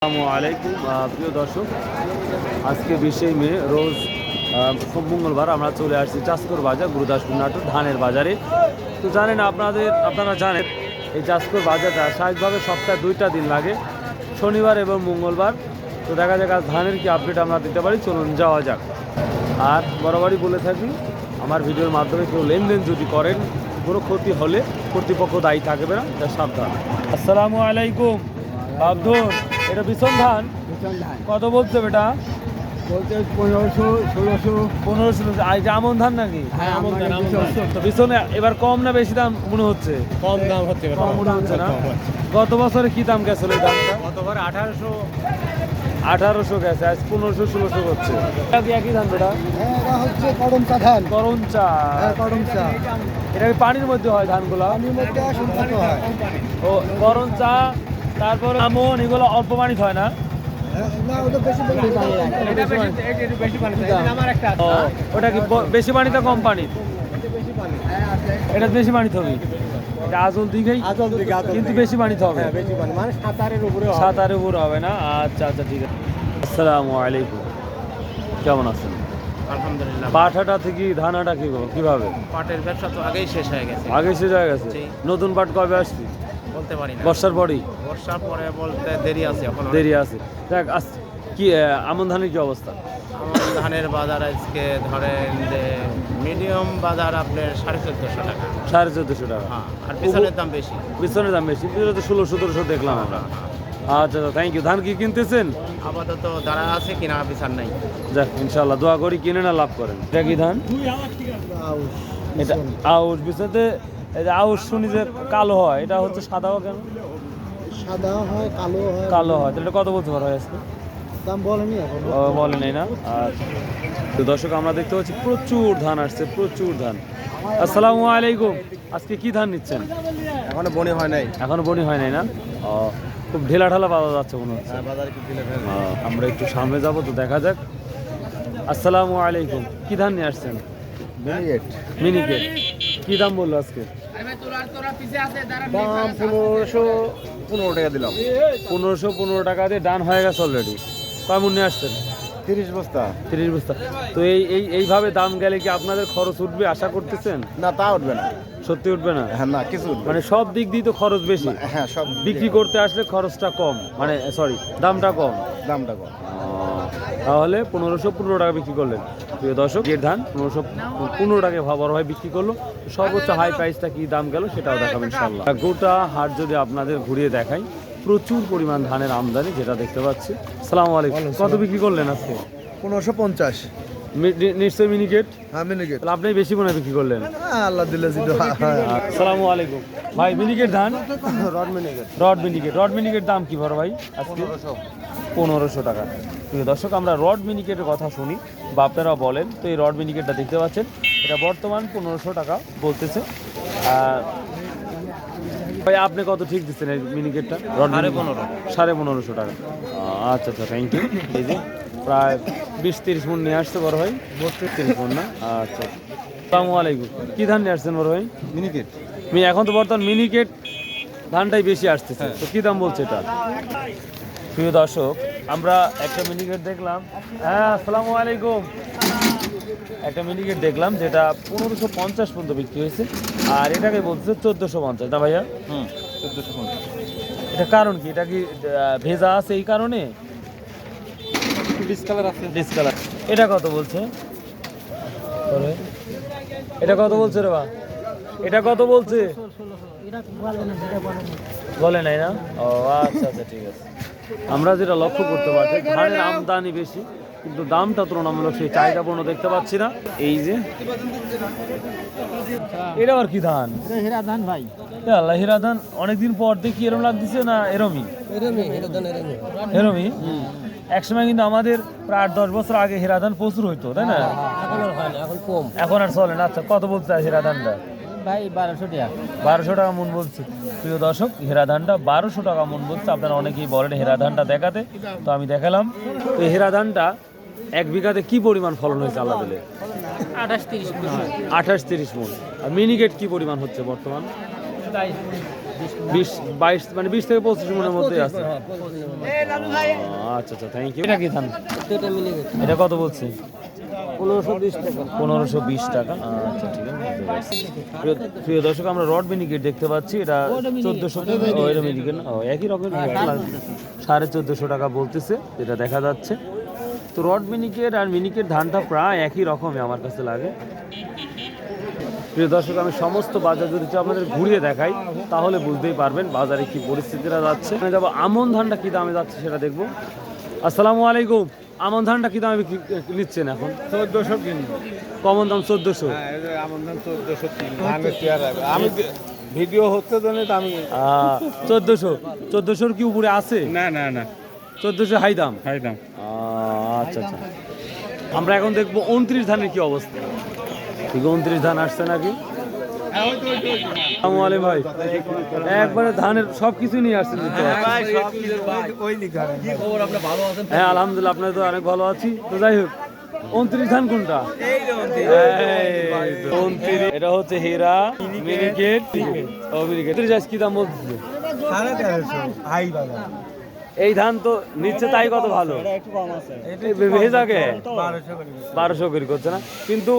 আসসালামু আলাইকুম প্রিয় দর্শক, আজকে 20 মে রোজ মঙ্গলবার আমরা চলে আসছি চাষকর বাজার গুরুদাসপুর নাটোর ধানের বাজারে। তো জানেন আপনারা জানেন এই চাষকর বাজারটা স্বাভাবিকভাবে সপ্তাহে 2টা দিন লাগে, শনিবার এবং মঙ্গলবার। তো দেখা যাক আজ ধানের কি আপডেট আমরা দিতে পারি, চলুন যাওয়া যাক। আর বরাবরই বলে থাকি, আমার ভিডিওর মাধ্যমে কেউ লেনদেন যদি করেন কোনো ক্ষতি হলে কর্তৃপক্ষ দায়ী থাকবে না, এটা সাবধান। আসসালামু আলাইকুম আব্দুল, এটা বিছন ধান কত বলছে বেটা? বলতে 1500 আমন ধান নাকি? হ্যাঁ, আমন ধান। তো বিছনে এবার কম না বেশি দাম মনে হচ্ছে? কম দাম হচ্ছে, কম মনে হচ্ছে না? গত বছরে কি দাম গেছিল এই ধানটা? গতবার 1800 গেছে, আজ 1500-1600 হচ্ছে। এটা কি একই ধান বেটা? হ্যাঁ, এটা হচ্ছে করমচা ধান। করঞ্চা। হ্যাঁ, করমচা। এটা কি পানির মধ্যে হয় ধানগুলো? পানির মধ্যে শুনতে হয়। ও করঞ্চা, তারপর আমন, এগুলো অল্প পানি হয় না? না, ওটা বেশি পানি লাগে। এটা বেশি পানি লাগে। আমার একটা আছে। ওটা কি বেশি পানিতে কম পানি? বেশি পানি। এটা বেশি পানি হবে, এটা আজল দিকেই কিন্তু বেশি পানিতে হবে। হ্যাঁ, বেশি পানি মানে 7-8 উপরে হবে। 7-8 উপর হবে না? আচ্ছা আচ্ছা, ঠিক আছে। আসসালামু আলাইকুম, কেমন আছেন? আলহামদুলিল্লাহ। পাট থেকে ধান হাটা কিভাবে? পাটের ব্যবসা তো আগেই শেষ হয়ে গেছে, আগে শেষ হয়ে গেছে। জি। নতুন পাট কবে আসছি? বলতে পারি না। বর্ষার পরেই? বর্ষার পরে বলতে দেরি আছে, এখন দেরি আছে। দেখ কি আমন ধানের কি অবস্থা? আমার ধানের বাজার আজকে ধরেন যে মিডিয়াম বাজার আপনার 1450 টাকা। 1450 টাকা। হ্যাঁ, আর পিছনের দাম বেশি। পিছনের দাম বেশি, পিছনে তো 1600-1700 দেখলাম আমরা। আচ্ছা আচ্ছা, থ্যাংক ইউ। ধান কি কিনতেছেন? আপাতত দাঁড়া আছে, কিনা বিচার নাই। যাক, ইনশাল্লাহ দোয়া করি কিনে না লাভ করেন। এটা কি ধান? এটা আউশ। বিশেষতে এই যে আউশ শুনি যে কালো হয়, এটা হচ্ছে সাদাও কেন? সাদা হয়, কালো হয়। কালো হয়। তাহলে কত বলতে পারো আজকে? দাম বলেনি এখন। বলে নেই না? আচ্ছা। তো দর্শক, আমরা দেখতে পাচ্ছি প্রচুর ধান আসছে, প্রচুর ধান। আসসালামু আলাইকুম, আজকে কি ধান নিচ্ছেন? এখনো বনি হয় নাই। এখনো বনি হয় নাই না? খুব ঢেলা ঢালা পাওয়া যাচ্ছে মনে হচ্ছে। বাজারে কি দিলে আমরা একটু সামনে যাব, তো দেখা যাক। আসসালামু আলাইকুম, কি ধান নিয়ে আসছেন? মিনিকেট। মিনিকেট। কি দাম বললো আজকে? দাম 1515 টাকা দিলাম। 1515 টাকা দিয়ে ডান হয়ে গেছে অলরেডি। কয় মন নিয়ে আসছেন? 30 বস্তা। 30 বস্তা। তো এইভাবে দাম গেলে কি আপনাদের খরচ উঠবে আশা করতেছেন? না, তা উঠবে না। সত্যি উঠবে না? হ্যাঁ, না কিছু উঠবে না। মানে সব দিক দিয়ে তো খরচ বেশি। হ্যাঁ, সব বিক্রি করতে আসলে খরচটা কম, মানে সরি, দামটা কম। দামটা কম। তাহলে 1515 টাকা বিক্রি করলেন। প্রিয় দর্শক, এর ধান 1515 টাকায় বড় ভাই বিক্রি করলো। সর্বোচ্চ হাই প্রাইসটা কি দাম গেল সেটাও দেখাবেন ইনশাআল্লাহ। গোটা হাট যদি আপনাদের ঘুরিয়ে দেখাই, প্রচুর পরিমাণ ধানের আমদানি, যেটা দেখতে পাচ্ছি। আসসালামু আলাইকুম, কত বিক্রি করলেন আজকে? 1550। নিশ্চয়ই মিনিকেট। হ্যাঁ, মিনিকেট। তাহলে আপনি বেশি মনে বিক্রি করলেন। আল্লাহ দিলে জিতো। আসসালামু আলাইকুম ভাই, মিনিকেট ধান? রড মিনিকেট। রড মিনিকেট দাম কি বড় ভাই আজকে? 1500 টাকা। প্রিয় দর্শক, আমরা রড মিনিকেটের কথা শুনি বা আপনারা বলেন। তো এই রড মিনিকেটটা দেখতে পাচ্ছেন, এটা বর্তমান 1500 টাকা বলতেছে। ভাই আপনি কত ঠিক দিচ্ছেন এই মিনিকেটটা? রড 1550 টাকা। আচ্ছা আচ্ছা, থ্যাংক ইউ। এই যে প্রায় 20-30 মণ নিয়ে আসছে বড় ভাই। 30 মণ না? আচ্ছা। আসসালামু আলাইকুম, কি ধান নিয়ে আসছেন বড় ভাই? মিনিকেট। এখন তো বর্তমান মিনিকেট ধানটাই বেশি আসতেছে, তো কি দাম বলছে এটা? প্রিয় দর্শক, আমরা একটা মিনিকেট দেখলাম। হ্যাঁ, আসসালামু আলাইকুম। একটা মিনিকেট দেখলাম যেটা 1550 পর্যন্ত বিক্রি হয়েছে, আর এটাকে বলছে 1450 না ভাইয়া? 1450। এটা কারণ কি? এটা কি ভেজা আছে এই কারণে? ডিসকালার আছে। ডিসকালার। এটা কত বলছে? এটা কত বলছে রে বা? এটা কত বলছে? বলে নাই না? ও আচ্ছা আচ্ছা, ঠিক আছে। আমরা যেটা লক্ষ্য করতে পারছি, ধানের আমদানি বেশি কিন্তু দামটা তুলনামূলক সেই চাহিদাপূর্ণ দেখতে পাচ্ছি না। এই যে এটা আর কি ধান? হীরা ধান ভাই। আল্লাহ, হীরা ধান অনেকদিন পর দেখি এরম লাগতেছে না? এরমই একসময় কিন্তু আমাদের প্রায় 8-10 বছর আগে হীরা ধান প্রচুর হইতো, তাই না? এখন কম। এখন আর চলে না। আচ্ছা, কত বলতে হীরা ধানটা? ভাই 1200 টাকা। 1200 টাকা মন বলছে। প্রিয় দর্শক, হীরা ধানটা 1200 টাকা মন বলছে। আপনারা অনেকেই বলেন হীরা ধানটা দেখাতে, তো আমি দেখালাম। তো হীরা ধানটা 1 বিঘাতে কি পরিমাণ ফলন হয়েছে আল্লাহ দিলে? 28-30 মণ। 28-30 মণ। আর মিনিকেট কি পরিমাণ হচ্ছে বর্তমান? 20 মানে 20 থেকে 25 মনের মধ্যে আছে। আচ্ছা আচ্ছা, থ্যাংক ইউ। এটা কি ধান? এটা মিনিকেট এটা কত বলছে? 1520 টাকা। 1520 টাকা। আচ্ছা ঠিক আছে। প্রিয় দর্শক, আমরা রড মিনিকেট দেখতে পাচ্ছি, এটা 1400। এটা মিনিকেট না, একই রকম 1450 টাকা বলতেছে, যেটা দেখা যাচ্ছে। তো রড মিনিকেট আর মিনিকেট ধানটা প্রায় একই রকমই আমার কাছে লাগে। প্রিয় দর্শক, আমি সমস্ত বাজার যদি আপনাদের ঘুরিয়ে দেখাই তাহলে বুঝতেই পারবেন বাজারে কি পরিস্থিতিটা যাচ্ছে। আমি যাবো আমন ধানটা কি দামে যাচ্ছে সেটা দেখবো। আসসালামু আলাইকুম। আমন ধানটা কি দামে নিচ্ছেন এখন? 1400 কিনবো। কমন দাম 1400। আমার দাম 1403। আমি ভিডিও হতে জানি তো আমি 1400 কি উপরে আছে? না না না 1400 হাই দাম। হাই দাম। আচ্ছা আচ্ছা, আমরা এখন দেখবো 29 ধানের কি অবস্থা। ঠিক 29 ধান আসছে নাকি? আসসালামু আলাইকুম ভাই, একবারে ধানের সব কিছু নিয়ে আসছেন দেখতে পাচ্ছি। হ্যাঁ আলহামদুলিল্লাহ, আপনার তো অনেক ভালো আছি। তো যাই হোক, 29 ধান কোনটা? এই তো 29। এটা হচ্ছে হীরা মিনিকেট। ও মিনিকেট 30 কি দাম বলছে? 1350 এই ধান তো নিচ্ছে, তাই কত ভালো। ভেজাকে 1200 করে করছে না, কিন্তু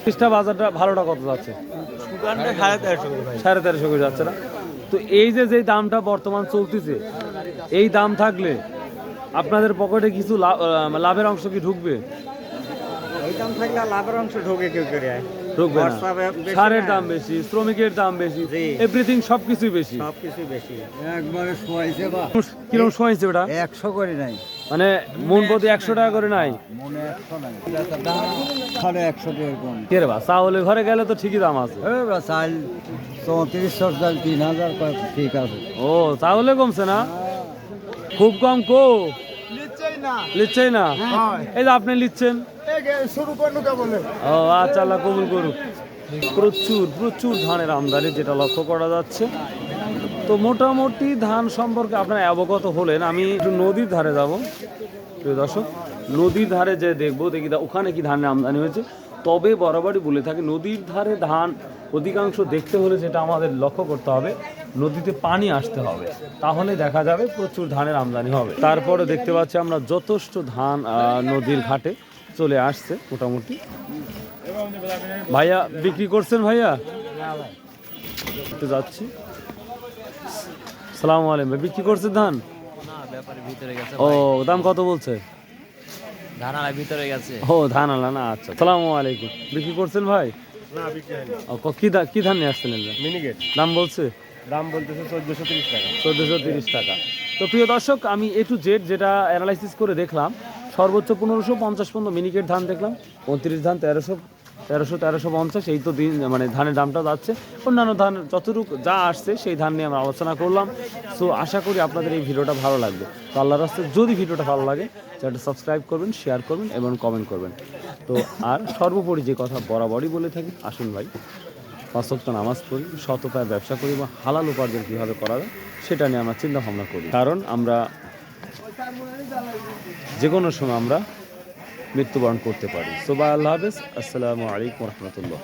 খ্রিস্টা বাজারটা ভালোটা কত যাচ্ছে? 1350 করে যাচ্ছে না। তো এই যে দামটা বর্তমান চলতেছে, এই দাম থাকলে আপনাদের পকেটে কিছু লাভের অংশ কি ঢুকবে? এই দাম থাকলে লাভের অংশ ঢোকে কেউ করে ঢুকবে না। সারের দাম বেশি, শ্রমিকের দাম বেশি, এভরিথিং সবকিছুই বেশি। সবকিছু বেশি একবারে শোয়াইছে। বা কিরকম শোয়াইছে ওটা? 100 করে নাই, মানে মন প্রতি 100 টাকা করে নাই। মনে 100 নাই, 100 টাকা কম। কে রে বা, চাউলে ঘরে গেলে তো ঠিকই দাম আছে। চাল 3400 চাল 3000 ঠিক আছে। ও চাউলে কমছে না, খুব কম। লিচ্ছেই না। এই যে আপনি লিচ্ছেন। ও আচ্ছা, আল্লাহ কবুল করুক। প্রচুর প্রচুর ধানের আমদানি, যেটা লক্ষ্য করা যাচ্ছে। তো মোটামুটি ধান সম্পর্কে আপনারা অবগত হলেন। আমি একটু নদীর ধারে যাব প্রিয় দর্শক। নদীর ধারে যে দেখবো, দেখি ওখানে কি ধানের আমদানি হয়েছে। তবে বরাবরই বলে থাকি, নদীর ধারে ধান অধিকাংশ দেখতে হলে যেটা আমাদের লক্ষ্য করতে হবে, নদীতে পানি আসতে হবে, তাহলে দেখা যাবে প্রচুর ধানের আমদানি হবে। তারপরে দেখতে পাচ্ছি আমরা যথেষ্ট ধান নদীর ঘাটে চলে আসছে মোটামুটি। ভাইয়া বিক্রি করছেন? ভাইয়া একটু যাচ্ছি। সালাম আলাইকুম ভাই, বিক্রি করছেন ধান? ও দাম কত বলছে? ধানালা ভিতরে গেছে। ও ধান আলা না, আচ্ছা। সালামু আলাইকুম, বিক্রি করছেন ভাই? কি ধান নিয়ে আসছেন? মিনিকেট। দাম বলছে? দাম বলতেছে 1430 টাকা। 1430 টাকা। তো প্রিয় দর্শক, আমি A to Z যেটা অ্যানালাইসিস করে দেখলাম, সর্বোচ্চ 1550 পর্যন্ত মিনিকেট ধান দেখলাম। 29 ধান 1350। এই তো দিন মানে ধানের দামটা যাচ্ছে। অন্যান্য ধান যতটুকু যা আসছে সেই ধান নিয়ে আমরা আলোচনা করলাম। সো আশা করি আপনাদের এই ভিডিওটা ভালো লাগবে। তো আল্লাহর রাস্তায় যদি ভিডিওটা ভালো লাগে, চ্যানেলটা সাবস্ক্রাইব করবেন, শেয়ার করবেন এবং কমেন্ট করবেন। তো আর সর্বোপরি যে কথা বরাবরই বলে থাকি, আসুন ভাই 5 ওয়াক্ত নামাজ পড়ি, সৎ উপায়ে ব্যবসা করি বা হালাল উপার্জন কীভাবে করা যায় সেটা নিয়ে আমরা চিন্তা ভাবনা করি। কারণ আমরা যে কোনো সময় আমরা মৃত্যুবরণ করতে পারি। সো বাই, আল্লাহ হাফেজ, আসসালামু আলাইকুম রহমতুল্লাহ।